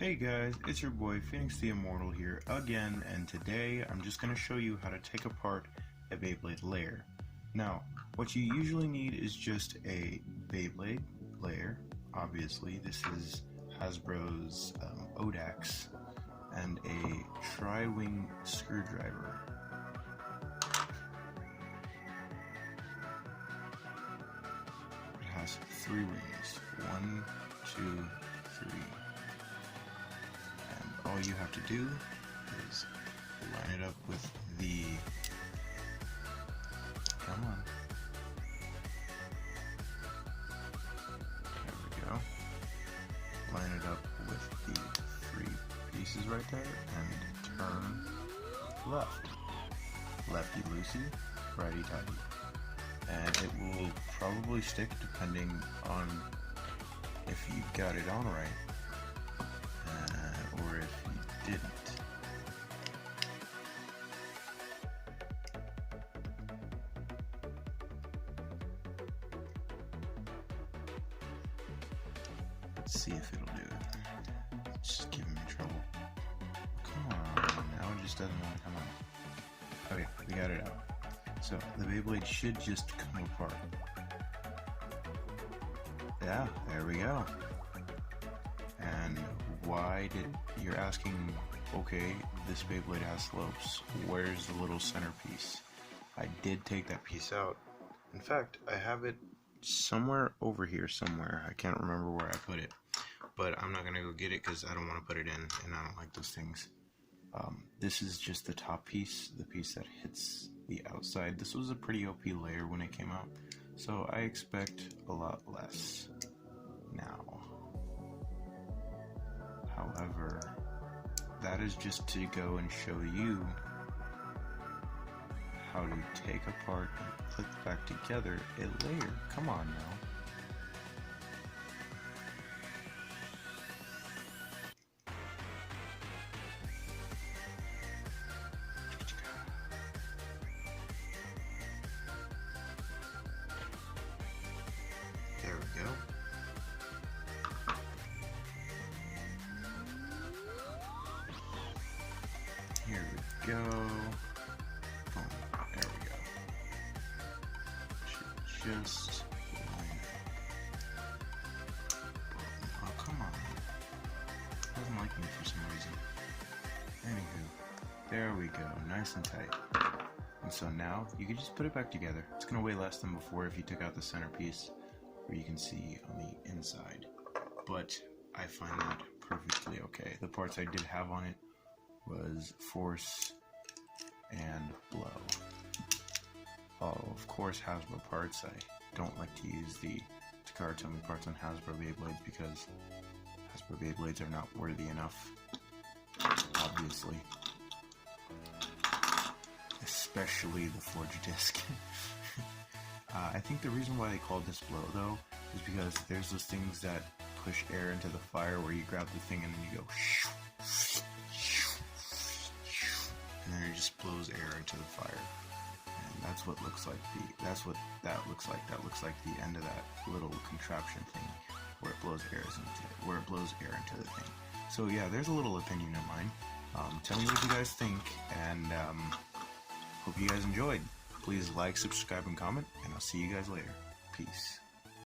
Hey guys, it's your boy Phoenix the Immortal here again, and today I'm just going to show you how to take apart a Beyblade layer. Now, what you usually need is just a Beyblade layer. Obviously, this is Hasbro's Odax, and a tri-wing screwdriver. It has 3 rings. 1, 2, 3. All you have to do is line it up with the, come on, there we go, line it up with the 3 pieces right there, and turn left, lefty loosey, righty tighty, and it will probably stick depending on if you got it on right. Or if you didn't. Let's see if it'll do it. It's just giving me trouble. Come on, now it just doesn't want to come out. Okay, we got it out. So the Beyblade should just come apart. Yeah, there we go. And why did you're asking, okay, this Beyblade has slopes, where's the little centerpiece? I did take that piece out. In fact, I have it somewhere over here somewhere. I can't remember where I put it, but I'm not gonna go get it because I don't want to put it in, and I don't like those things. This is just the top piece, the piece that hits the outside. This was a pretty OP layer when it came out, so I expect a lot less now. However, that is just to go and show you how to take apart and put back together a layer. Come on now. There we go. Here we go. Boom. There we go. Should just line up. Boom. Oh, come on. It doesn't like me for some reason. Anywho, there we go. Nice and tight. And so now you can just put it back together. It's going to weigh less than before if you took out the centerpiece, where you can see on the inside. But I find that perfectly okay. The parts I did have on it was force and blow. Oh, of course, Hasbro parts. I don't like to use the Takara Tomy parts on Hasbro Beyblades because Hasbro Beyblades are not worthy enough, obviously. Especially the Forge disc. I think the reason why they called this blow, though, is because there's those things that push air into the fire where you grab the thing and then you go and then it just blows air into the fire, and that's what looks like that's what that looks like. That looks like the end of that little contraption thing where it blows air into the thing. So yeah, there's a little opinion of mine. Tell me what you guys think, and hope you guys enjoyed. Please like, subscribe, and comment, and I'll see you guys later. Peace.